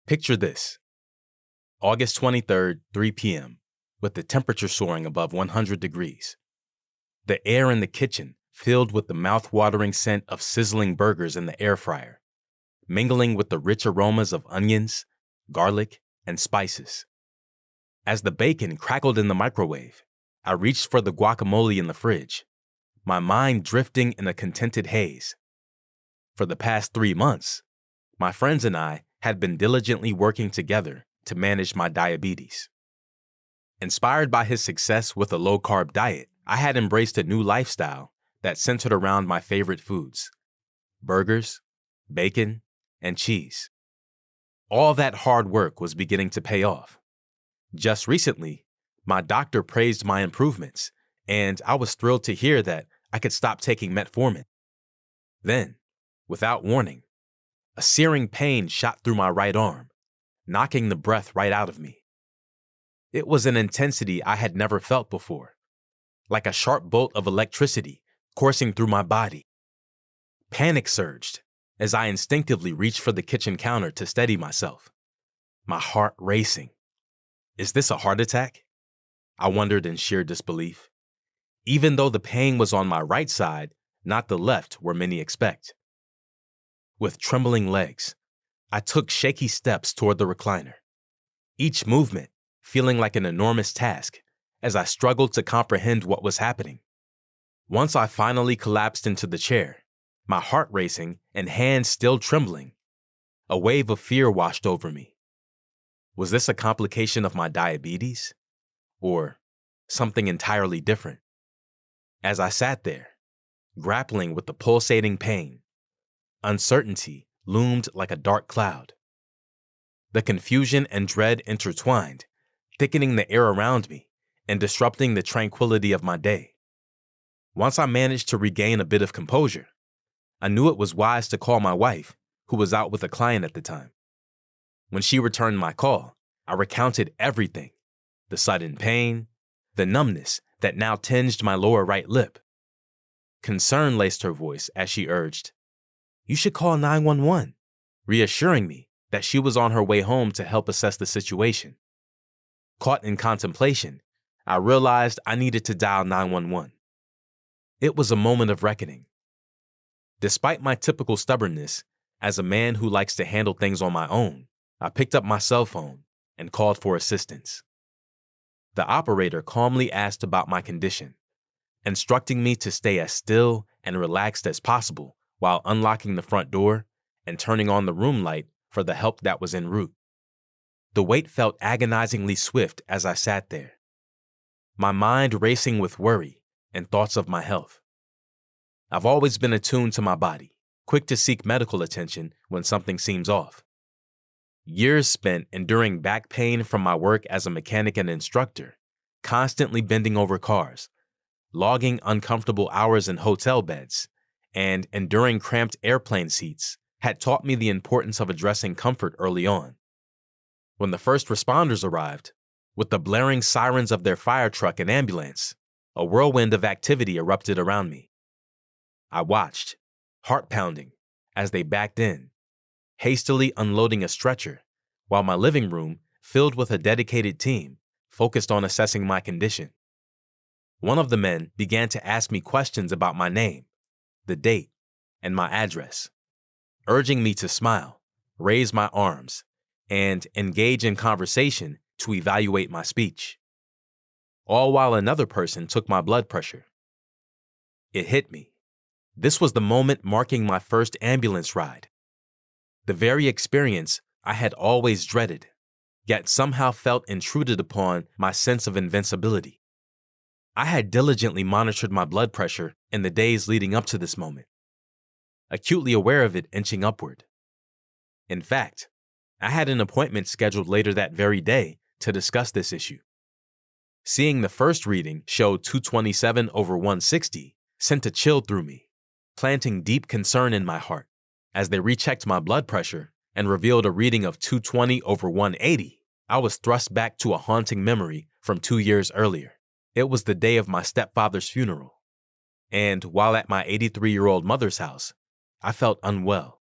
Picture this: August 23rd, 3 p.m., with the temperature soaring above 100 degrees. The air in the kitchen filled with the mouth-watering scent of sizzling burgers in the air fryer, mingling with the rich aromas of onions, garlic, and spices. As the bacon crackled in the microwave, I reached for the guacamole in the fridge, my mind drifting in a contented haze. For the past 3 months, my friends and I had been diligently working together to manage my diabetes. Inspired by his success with a low-carb diet, I had embraced a new lifestyle that centered around my favorite foods: burgers, bacon, and cheese. All that hard work was beginning to pay off. Just recently, my doctor praised my improvements, and I was thrilled to hear that I could stop taking metformin. Then, without warning, a searing pain shot through my right arm, knocking the breath right out of me. It was an intensity I had never felt before, like a sharp bolt of electricity coursing through my body. Panic surged as I instinctively reached for the kitchen counter to steady myself, my heart racing. Is this a heart attack? I wondered in sheer disbelief, even though the pain was on my right side, not the left where many expect. With trembling legs, I took shaky steps toward the recliner, each movement feeling like an enormous task as I struggled to comprehend what was happening. Once I finally collapsed into the chair, my heart racing and hands still trembling, a wave of fear washed over me. Was this a complication of my diabetes? Or something entirely different? As I sat there, grappling with the pulsating pain, uncertainty loomed like a dark cloud. The confusion and dread intertwined, thickening the air around me and disrupting the tranquility of my day. Once I managed to regain a bit of composure, I knew it was wise to call my wife, who was out with a client at the time. When she returned my call, I recounted everything: the sudden pain, the numbness that now tinged my lower right lip. Concern laced her voice as she urged, "You should call 911, reassuring me that she was on her way home to help assess the situation. Caught in contemplation, I realized I needed to dial 911. It was a moment of reckoning. Despite my typical stubbornness, as a man who likes to handle things on my own, I picked up my cell phone and called for assistance. The operator calmly asked about my condition, instructing me to stay as still and relaxed as possible while unlocking the front door and turning on the room light for the help that was en route. The wait felt agonizingly swift as I sat there, my mind racing with worry and thoughts of my health. I've always been attuned to my body, quick to seek medical attention when something seems off. Years spent enduring back pain from my work as a mechanic and instructor, constantly bending over cars, logging uncomfortable hours in hotel beds, and enduring cramped airplane seats had taught me the importance of addressing comfort early on. When the first responders arrived, with the blaring sirens of their fire truck and ambulance, a whirlwind of activity erupted around me. I watched, heart pounding, as they backed in, hastily unloading a stretcher, while my living room, filled with a dedicated team, focused on assessing my condition. One of the men began to ask me questions about my name, the date, and my address, urging me to smile, raise my arms, and engage in conversation to evaluate my speech. All while another person took my blood pressure. It hit me. This was the moment marking my first ambulance ride. The very experience I had always dreaded, yet somehow felt intruded upon my sense of invincibility. I had diligently monitored my blood pressure in the days leading up to this moment, acutely aware of it inching upward. In fact, I had an appointment scheduled later that very day to discuss this issue. Seeing the first reading show 227/160 sent a chill through me, planting deep concern in my heart. As they rechecked my blood pressure and revealed a reading of 220/180, I was thrust back to a haunting memory from 2 years earlier. It was the day of my stepfather's funeral, and while at my 83-year-old mother's house, I felt unwell,